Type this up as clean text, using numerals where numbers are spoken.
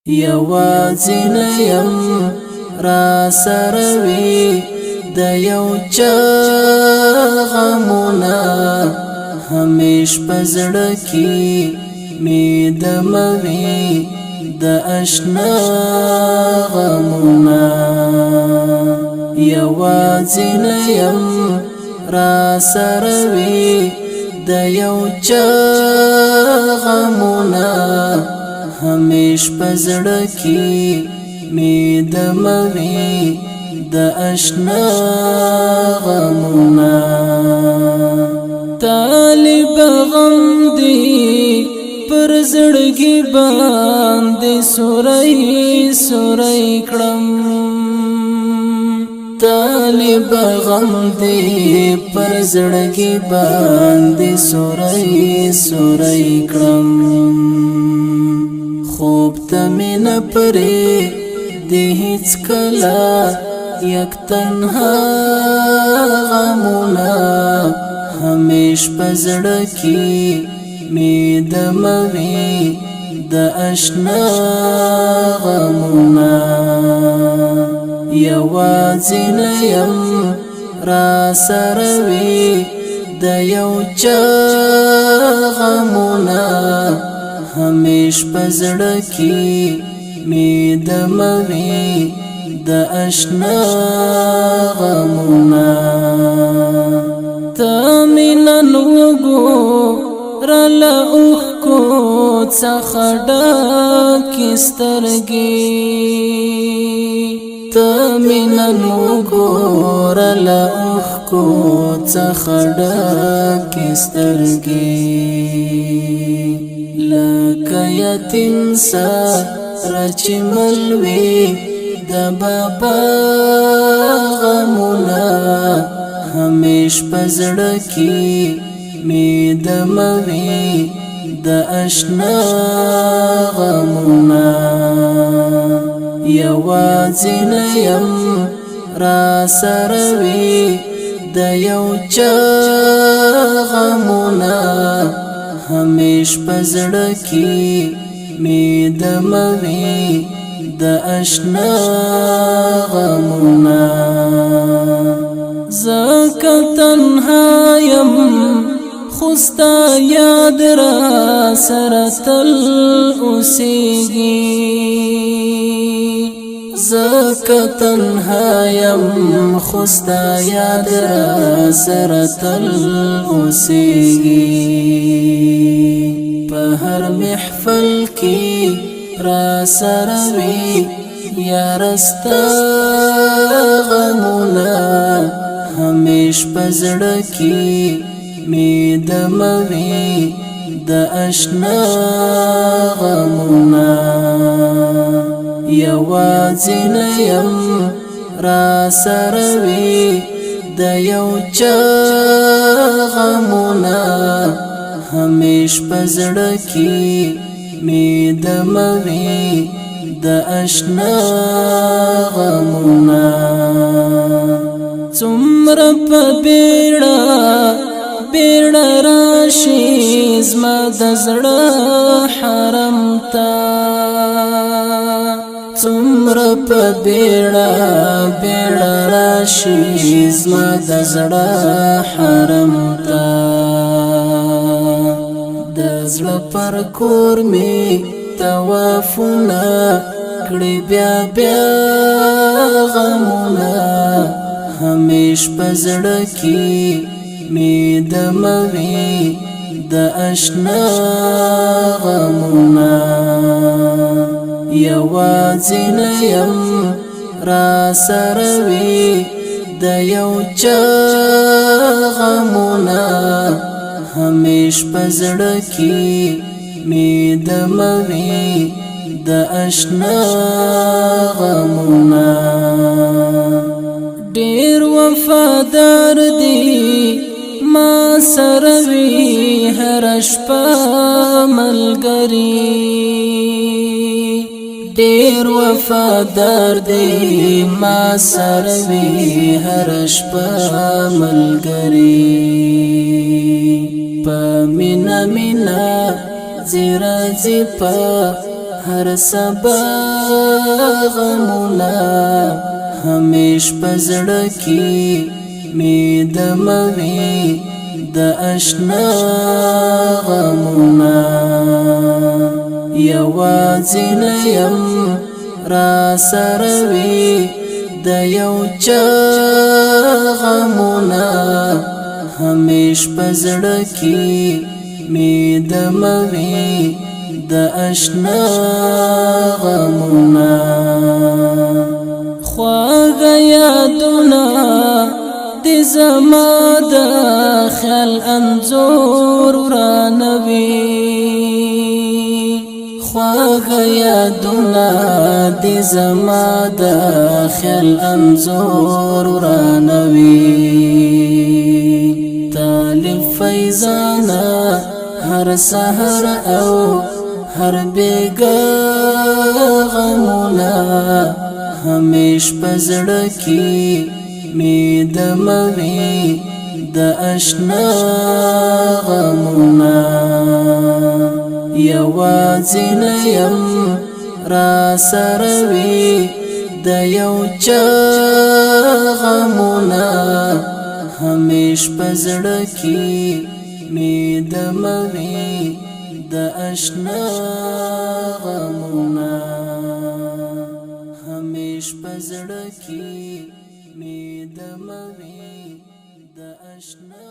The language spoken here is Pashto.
يوازې نه یم راسره وي د یو چا غمونه همیش په زړه کې مې دموي د اشنا غمونه یوازې نه یم راسره وي د یو چا غمونه همیش په زړه کې مې دموي د اشنا غمونه طالب غم دی پر زړګي باندې سوري سوري کړم طالب غم دی پر زړګي باندې سوري سوري کړم خوب ته مې نه پرې دی هیڅ کلا یک تنها غمونه همیش په زړه کې مې دموي د اشنا غمونه یوازې نه یم راسره وي د یو چا غمونه همیش په زړه کې مې دموي د اشنا غمونه تا مینن وګورل اوښکو څخه ډکې سترګې تا مینن وګورل اوښکو څخه ډکې سترګې لکه یتیم سره چې مل وي د بابا غمونه همیش په زړه کې مې دموي د اشنا غمونه یوازې نه یم راسره وي د یو چا غمونه همیش په زړه کې مې دموي د اشنا غمونه زکه تنها یم خوستا یاد را سره تل اوسېږي زکه تنها یم خوستا یاد را سره تل اوسېږي په هر محفل کې راسره وي یارستا غمونه همیش په زړه کې مې دموي د اشنا غمونه یوازې نه یم راسره وي د یو چا غمونه همیش په زړه کې مې دموي د اشنا غمونه څومره په بیړه بیړه راشي زما د زړه حرم ته څومره په بیړه بیړه راشي زما د زړه حرم ته د زړه پر کور مې توافونه کړي بیا بیا غمونه همیش په زړه کې مې دموي د اشنا غمونه یوازې نه یم راسره وي د یو چا غمونه همیش په زړه کې مې دموي د اشنا غمونه ډېر وفادار دی ما سره وي هر شپه ملګری ډېر وفادار دی ما سره وي هر شپه ملګری په مینا مینا زیرا زیپا هر سبا غمونه همیش پزړه کې می دموي د آشنا غمونه یوازې نه یم راسره وي د یو چا غمونه همیش پزړه کې می دموي د آشنا غمونه خواږه یادونه د زما د خیال انځور رانوي خواږه یادونه د زما د خیال انځور رانوي طالب فیضانه هر سحر او هر بیگا غمونه همیش پزړه کې می دموي د آشنا غمونه یوازې نه یم راسره وي د یو چا غمونه همیش پزړه کې می دموي د آشنا غمونه همیش پزړه کې می دموي د آشنا